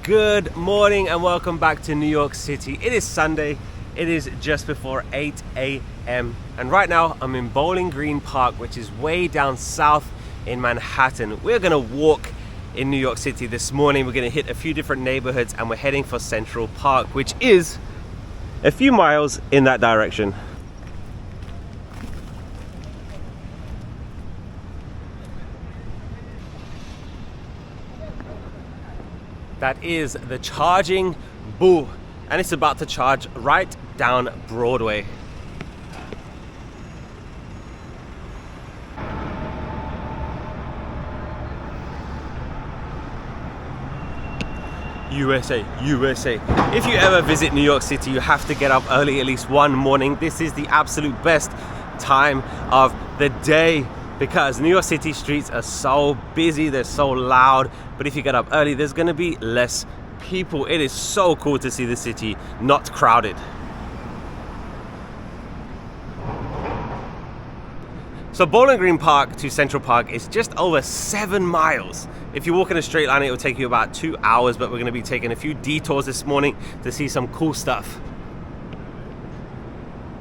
Good morning and welcome back to New York City. It is Sunday. It is just before 8 a.m. and right now I'm in Bowling Green Park, which is way down south in Manhattan. We're gonna walk in New York City this morning. We're gonna hit a few different neighborhoods and we're heading for Central Park, which is a few miles in that direction. That is the charging bull, and it's about to charge right down Broadway. USA, USA. If you ever visit New York City, you have to get up early at least one morning. This is the absolute best time of the day because New York City streets are so busy, they're so loud, but if you get up early, there's gonna be less people. It is so cool to see the city not crowded. So Bowling Green Park to Central Park is just over 7 miles. If you walk in a straight line, it will take you about 2 hours, but we're gonna be taking a few detours this morning to see some cool stuff.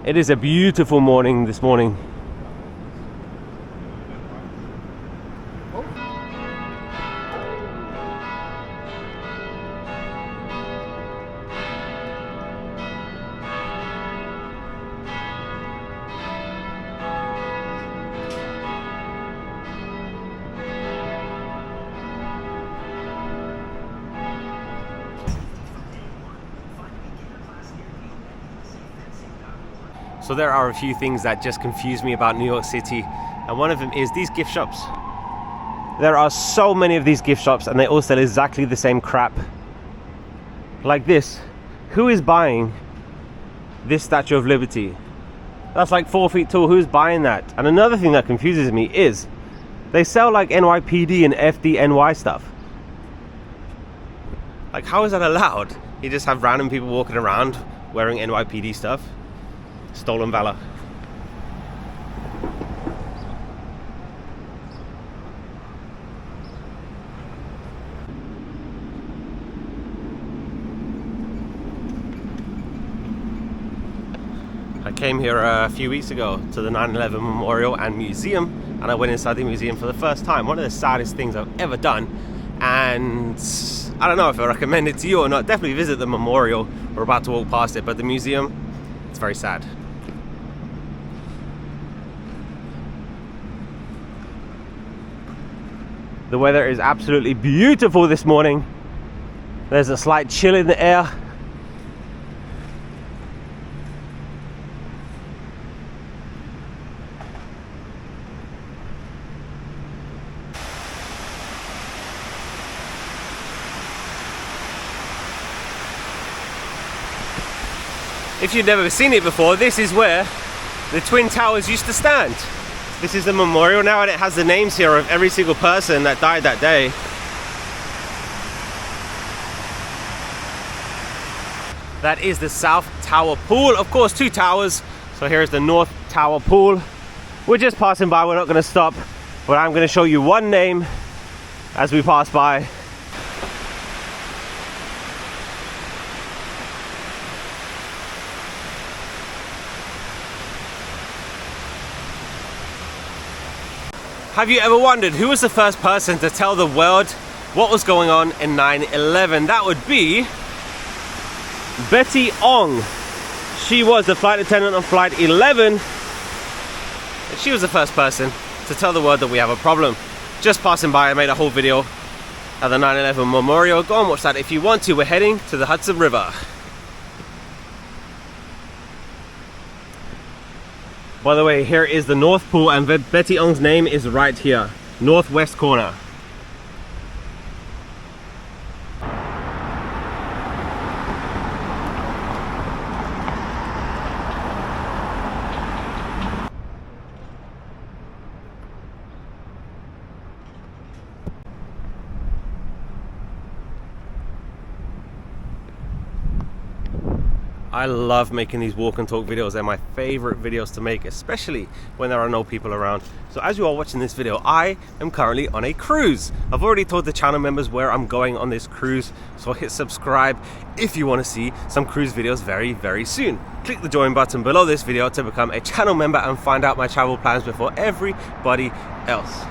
It is a beautiful morning this morning. So there are a few things that just confuse me about New York City, and one of them is these gift shops. There are so many of these gift shops and they all sell exactly the same crap. Like this. Who is buying this Statue of Liberty? That's like 4 feet tall. Who's buying that? And another thing that confuses me is they sell like NYPD and FDNY stuff. Like, how is that allowed? You just have random people walking around wearing NYPD stuff. Stolen valor. I came here a few weeks ago to the 9/11 Memorial and Museum, and I went inside the museum for the first time. One of the saddest things I've ever done, and I don't know if I recommend it to you or not. Definitely visit the memorial. We're about to walk past it, but the museum, it's very sad. The weather is absolutely beautiful this morning. There's a slight chill in the air. If you've never seen it before, this is where the Twin Towers used to stand. This is the memorial now, and it has the names here of every single person that died that day. That is the South Tower Pool. Of course, 2 towers. So here's the North Tower Pool. We're just passing by, we're not gonna stop, but I'm gonna show you one name as we pass by. Have you ever wondered who was the first person to tell the world what was going on in 9/11? That would be Betty Ong. She was the flight attendant on Flight 11. She was the first person to tell the world that we have a problem. Just passing by, I made a whole video at the 9/11 Memorial. Go and watch that if you want to. We're heading to the Hudson River. By the way, here is the North Pool, and Betty Ong's name is right here, northwest corner. I love making these walk and talk videos. They're my favorite videos to make, especially when there are no people around. So as you are watching this video, I am currently on a cruise. I've already told the channel members where I'm going on this cruise, so hit subscribe if you want to see some cruise videos very, very soon. Click the join button below this video to become a channel member and find out my travel plans before everybody else.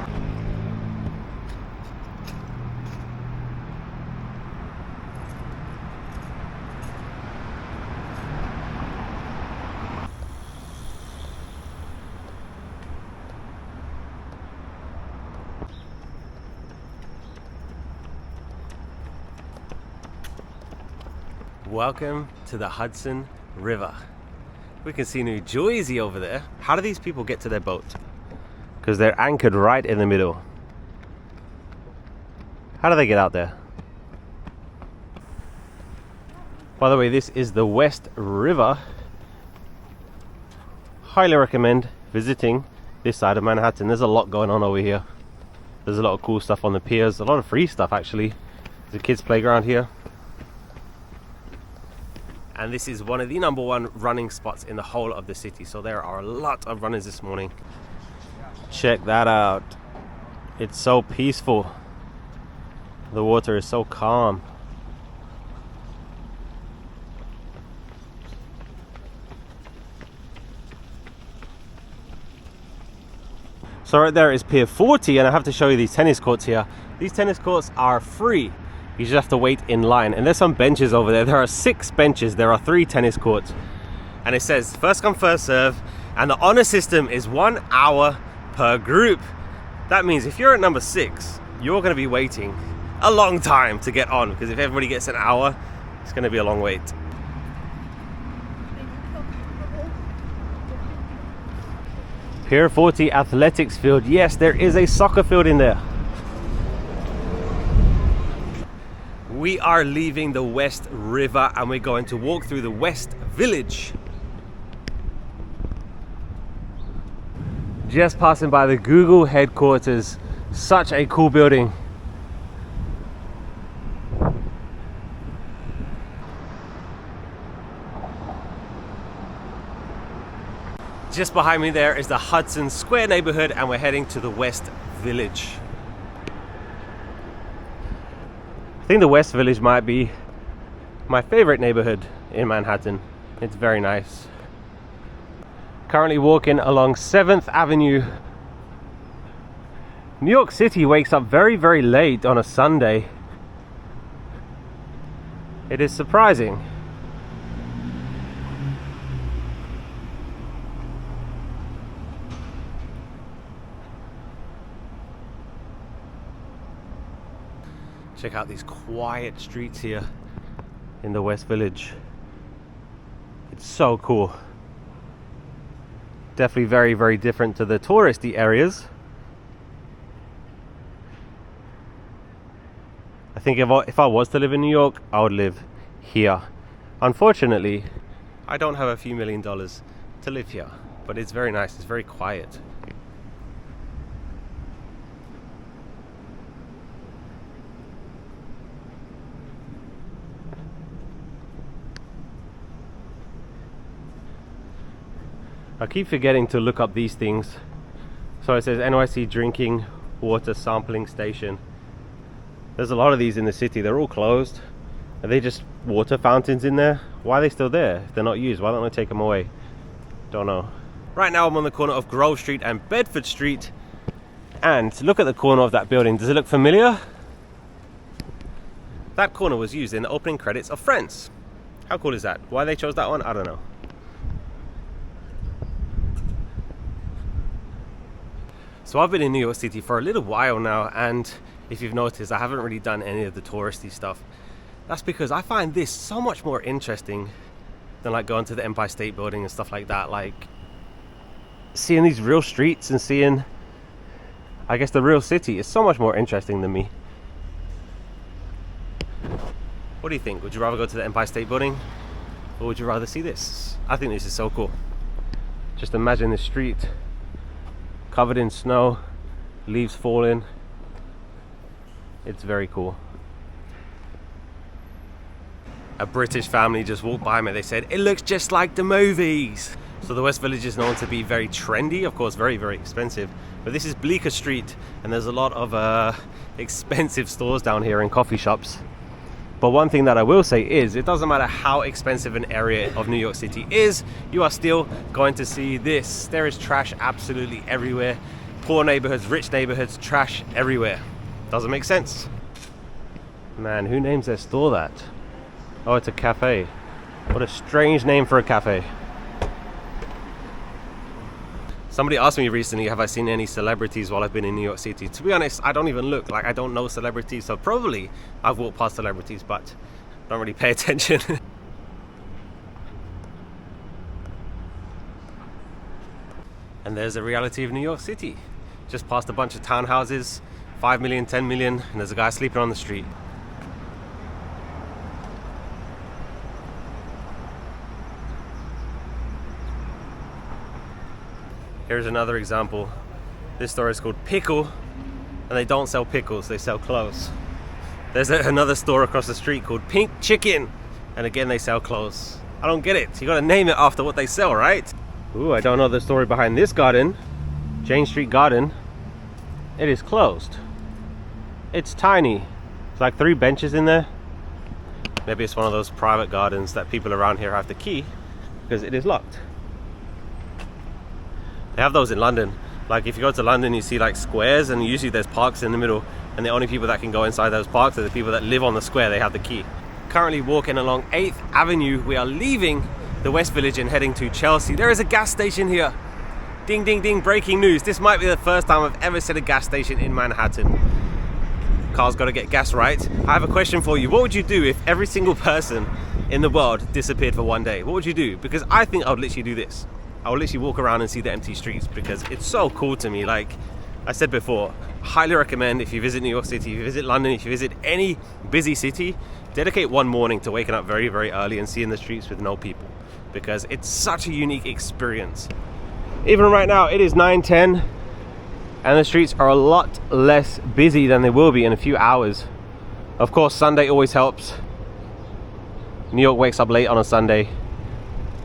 Welcome to the Hudson River. We can see New Jersey over there. How do these people get to their boat? Because they're anchored right in the middle. How do they get out there? By the way, this is the West River. Highly recommend visiting this side of Manhattan. There's a lot going on over here. There's a lot of cool stuff on the piers, a lot of free stuff actually. There's a kids playground here. And this is one of the #1 running spots in the whole of the city. So there are a lot of runners this morning. Check that out. It's so peaceful. The water is so calm. So right there is Pier 40, and I have to show you these tennis courts here. These tennis courts are free. You just have to wait in line, and there's some benches over there. There are 6 benches. There are 3 tennis courts, and it says first come first serve, and the honor system is 1 hour per group. That means if you're at number 6, you're going to be waiting a long time to get on, because if everybody gets an hour, it's going to be a long wait. Pier 40 athletics field. Yes, there is a soccer field in there. We are leaving the West River and we're going to walk through the West Village. Just passing by the Google headquarters. Such a cool building. Just behind me there is the Hudson Square neighborhood, and we're heading to the West Village. I think the West Village might be my favorite neighborhood in Manhattan. It's very nice. Currently walking along 7th Avenue. New York City wakes up very, very late on a Sunday. It is surprising. Check out these quiet streets here in the West Village. It's so cool. Definitely very, very different to the touristy areas. I think if I was to live in New York, I would live here. Unfortunately, I don't have a few $1 million to live here, but it's very nice. It's very quiet. I keep forgetting to look up these things. So it says NYC drinking water sampling station. There's a lot of these in the city. They're all closed. Are they just water fountains in there? Why are they still there if they're not used? Why don't they take them away? Don't know. Right now I'm on the corner of Grove Street and Bedford Street. And look at the corner of that building. Does it look familiar? That corner was used in the opening credits of Friends. How cool is that? Why they chose that one, I don't know. So I've been in New York City for a little while now, and if you've noticed, I haven't really done any of the touristy stuff. That's because I find this so much more interesting than like going to the Empire State Building and stuff like that. Like seeing these real streets and seeing, I guess, the real city is so much more interesting than me. What do you think? Would you rather go to the Empire State Building, or would you rather see this? I think this is so cool. Just imagine the street covered in snow, leaves falling. It's very cool. A British family just walked by me. They said, it looks just like the movies. So the West Village is known to be very trendy, of course, very, very expensive. But this is Bleecker Street, and there's a lot of expensive stores down here and coffee shops. But one thing that I will say is, it doesn't matter how expensive an area of New York City is, you are still going to see this. There is trash absolutely everywhere. Poor neighborhoods, rich neighborhoods, trash everywhere. Doesn't make sense. Man, who names their store that? Oh, it's a cafe. What a strange name for a cafe. Somebody asked me recently, have I seen any celebrities while I've been in New York City? To be honest, I don't even look. Like, I don't know celebrities, so probably I've walked past celebrities, but don't really pay attention. And there's the reality of New York City. Just past a bunch of townhouses, 5 million, 10 million, and there's a guy sleeping on the street. Here's another example. This store is called Pickle, and they don't sell pickles, they sell clothes. There's another store across the street called Pink Chicken, and again they sell clothes. I don't get it. You gotta name it after what they sell, right? Ooh, I don't know the story behind this garden. Jane Street Garden. It is closed. It's tiny. It's like 3 benches in there. Maybe it's one of those private gardens that people around here have the key because it is locked. They have those in London. Like if you go to London, you see like squares, and usually there's parks in the middle, and the only people that can go inside those parks are the people that live on the square. They have the key. Currently walking along 8th Avenue. We are leaving the West Village and heading to Chelsea. There is a gas station here. Ding, ding, ding, breaking news. This might be the first time I've ever seen a gas station in Manhattan. Car's got to get gas right. I have a question for you. What would you do if every single person in the world disappeared for one day? What would you do? Because I think I would literally do this. I will literally walk around and see the empty streets because it's so cool to me. Like I said before, highly recommend if you visit New York City, if you visit London, if you visit any busy city, dedicate one morning to waking up very, very early and seeing the streets with no people, because it's such a unique experience. Even right now, it is 9:10 and the streets are a lot less busy than they will be in a few hours. Of course, Sunday always helps. New York wakes up late on a Sunday,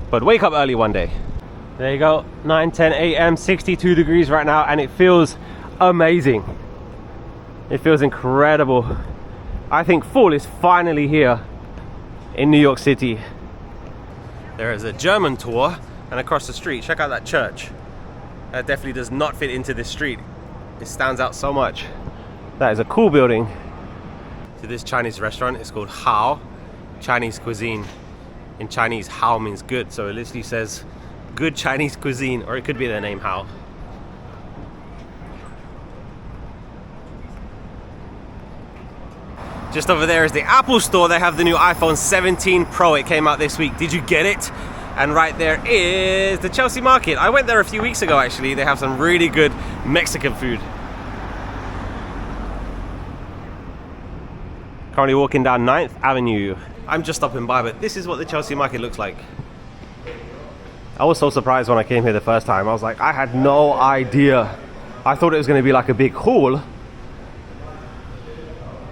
but wake up early one day. There you go, 9:10 a.m., 62 degrees right now, and it feels amazing. It feels incredible. I think fall is finally here in New York City. There is a German tour, and across the street, check out that church. That definitely does not fit into this street. It stands out so much. That is a cool building. So this Chinese restaurant is called Hao, Chinese cuisine. In Chinese, Hao means good, so it literally says good Chinese cuisine, or it could be their name, Hao. Just over there is the Apple store. They have the new iPhone 17 Pro. It came out this week. Did you get it? And right there is the Chelsea Market. I went there a few weeks ago actually. They have some really good Mexican food. Currently walking down 9th Avenue. I'm just stopping by, but this is what the Chelsea Market looks like. I was so surprised when I came here the first time. I was like, I had no idea. I thought it was going to be like a big hall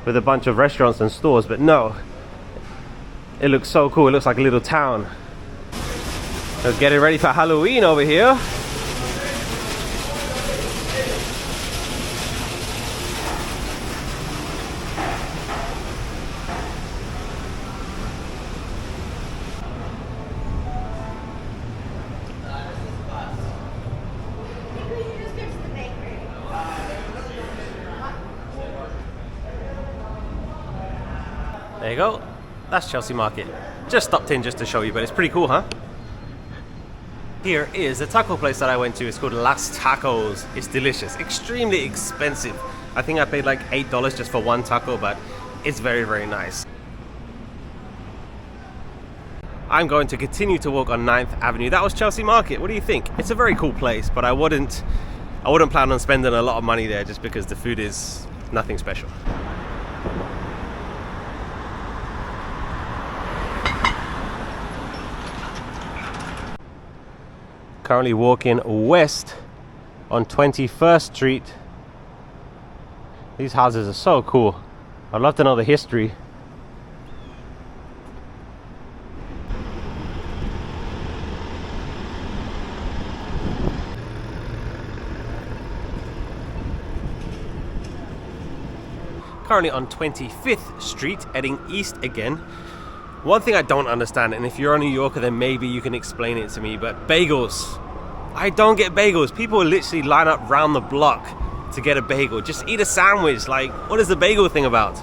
with a bunch of restaurants and stores, but no. It looks so cool. It looks like a little town. So getting ready for Halloween over here. There you go. That's Chelsea Market. Just stopped in just to show you, but it's pretty cool, huh? Here is the taco place that I went to. It's called Las Tacos. It's delicious. Extremely expensive. I think I paid like $8 just for one taco, but it's very, very nice. I'm going to continue to walk on 9th Avenue. That was Chelsea Market. What do you think? It's a very cool place, but I wouldn't plan on spending a lot of money there just because the food is nothing special. Currently walking west on 21st Street. These houses are so cool. I'd love to know the history. Currently on 25th Street, heading east again. One thing I don't understand, and if you're a New Yorker then maybe you can explain it to me, but bagels. I don't get bagels. People literally line up round the block to get a bagel. Just eat a sandwich. Like, what is the bagel thing about?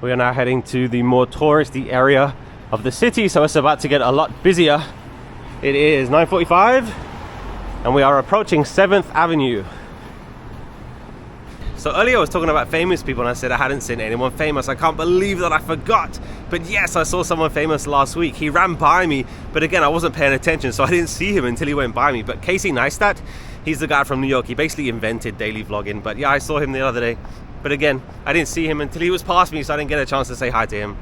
We are now heading to the more touristy area of the city, so it's about to get a lot busier. It is 9:45 and we are approaching 7th Avenue. So earlier I was talking about famous people and I said I hadn't seen anyone famous. I can't believe that I forgot. But yes, I saw someone famous last week. He ran by me, but again, I wasn't paying attention, so I didn't see him until he went by me. But Casey Neistat, he's the guy from New York. He basically invented daily vlogging. But yeah, I saw him the other day. But again, I didn't see him until he was past me, so I didn't get a chance to say hi to him.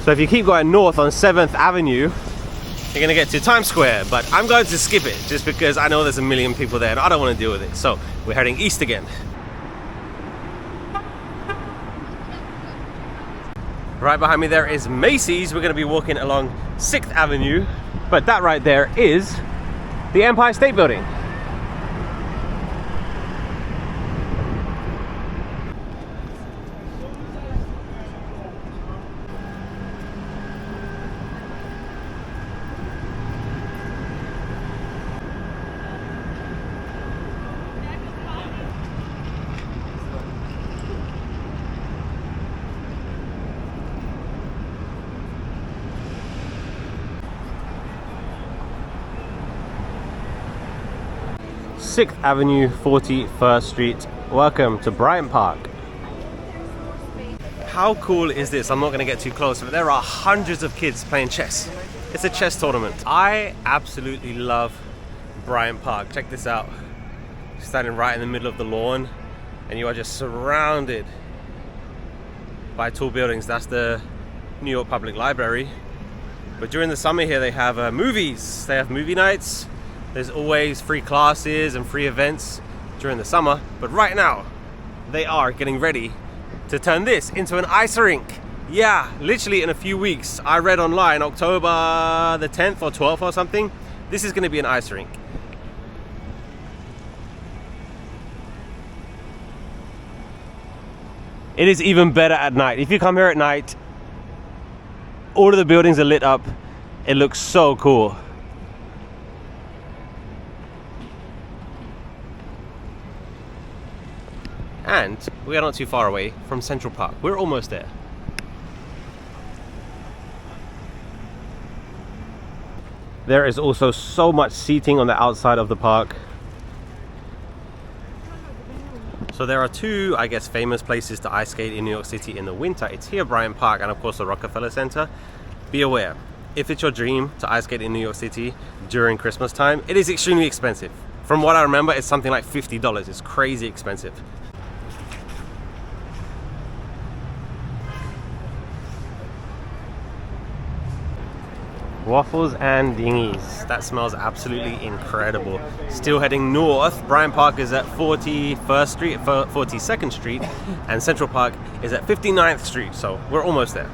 So if you keep going north on 7th Avenue, you're gonna get to Times Square, but I'm going to skip it just because I know there's a million people there and I don't want to deal with it. So we're heading east again. Right behind me there is Macy's. We're gonna be walking along 6th Avenue, but that right there is the Empire State Building. Sixth Avenue, 41st Street. Welcome to Bryant Park. How cool is this? I'm not going to get too close, but there are hundreds of kids playing chess. It's a chess tournament. I absolutely love Bryant Park. Check this out. Standing right in the middle of the lawn, and you are just surrounded by tall buildings. That's the New York Public Library. But during the summer here, they have movies. They have movie nights. There's always free classes and free events during the summer, but right now they are getting ready to turn this into an ice rink. Yeah, literally in a few weeks. I read online October the 10th or 12th or something. This is going to be an ice rink. It is even better at night. If you come here at night, all of the buildings are lit up. It looks so cool. And we are not too far away from Central Park. We're almost there. There is also so much seating on the outside of the park. So there are two, I guess, famous places to ice skate in New York City in the winter. It's here, Bryant Park, and of course the Rockefeller Center. Be aware, if it's your dream to ice skate in New York City during Christmas time, it is extremely expensive. From what I remember, it's something like $50. It's crazy expensive. Waffles and dinghies. That smells absolutely incredible. Still heading north. Bryant Park is at 41st Street, 42nd Street, and Central Park is at 59th Street. So we're almost there.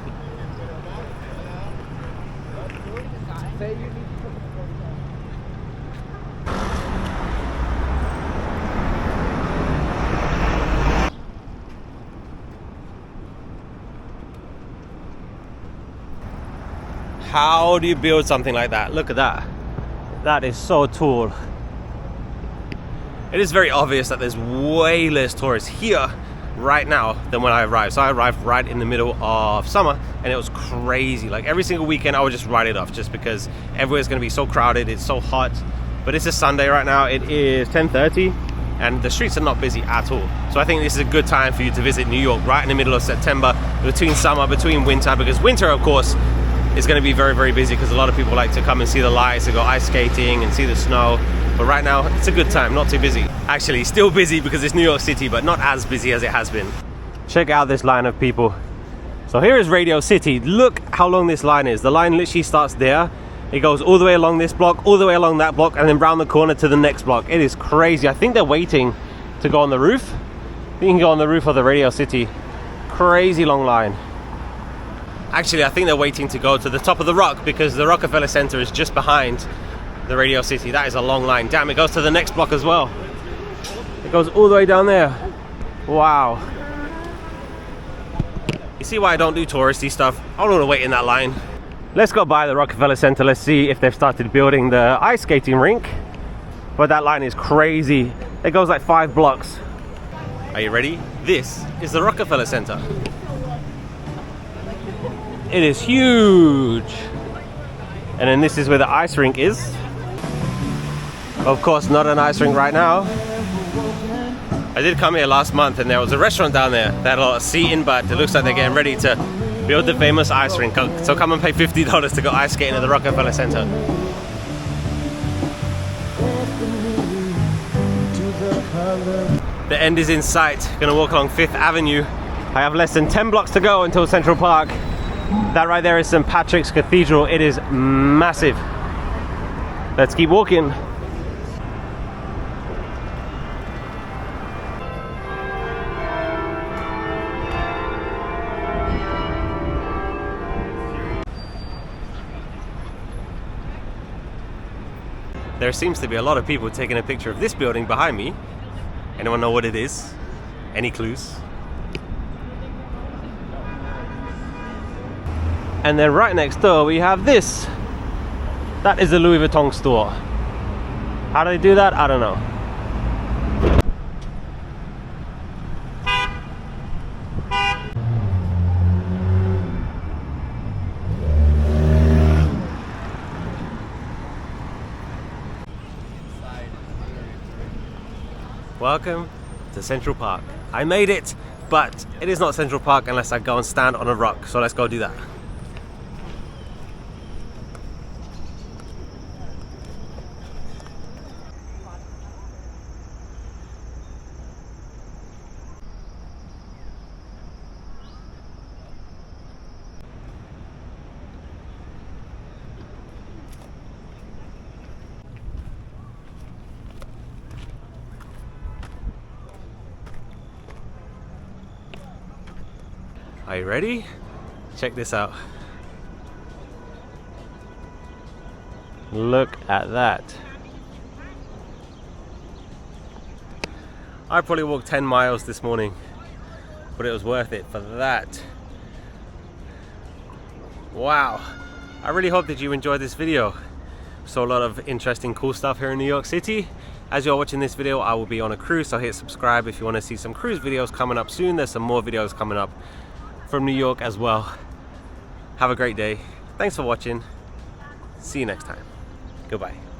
How do you build something like that? Look at that. That is so tall. It is very obvious that there's way less tourists here right now than when I arrived. So I arrived right in the middle of summer and it was crazy. Like every single weekend I would just write it off just because everywhere's gonna be so crowded, it's so hot. But it's a Sunday right now, it is 10:30 and the streets are not busy at all. So I think this is a good time for you to visit New York right in the middle of September, between summer, between winter, because winter of course is going to be very, very busy because a lot of people like to come and see the lights and go ice skating and see the snow. But right now, it's a good time, not too busy. Actually, still busy because it's New York City, but not as busy as it has been. Check out this line of people. So here is Radio City. Look how long this line is. The line literally starts there. It goes all the way along this block, all the way along that block, and then round the corner to the next block. It is crazy. I think they're waiting to go on the roof. You can go on the roof of the Radio City. Crazy long line. Actually, I think they're waiting to go to the top of the rock because the Rockefeller Center is just behind the Radio City. That is a long line. Damn, it goes to the next block as well. It goes all the way down there. Wow. You see why I don't do touristy stuff? I don't want to wait in that line. Let's go by the Rockefeller Center. Let's see if they've started building the ice skating rink. But that line is crazy. It goes like 5 blocks. Are you ready? This is the Rockefeller Center. It is huge. And then this is where the ice rink is. Of course, not an ice rink right now. I did come here last month and there was a restaurant down there that had a lot of seating, but it looks like they're getting ready to build the famous ice rink. So come and pay $50 to go ice skating at the Rockefeller Center. The end is in sight. Gonna walk along 5th Avenue. I have less than 10 blocks to go until Central Park. That right there is St. Patrick's Cathedral. It is massive. Let's keep walking. There seems to be a lot of people taking a picture of this building behind me. Anyone know what it is? Any clues? And then right next door we have this. That is a Louis Vuitton store. How do they do that? I don't know. Welcome to Central Park. I made it, but it is not Central Park unless I go and stand on a rock. So let's go do that. Are you ready? Check this out. Look at that. I probably walked 10 miles this morning, but it was worth it for that. Wow. I really hope that you enjoyed this video. Saw a lot of interesting, cool stuff here in New York City. As you're watching this video, I will be on a cruise, so hit subscribe if you want to see some cruise videos coming up soon. There's some more videos coming up from New York as well. Have a great day. Thanks for watching. See you next time. Goodbye.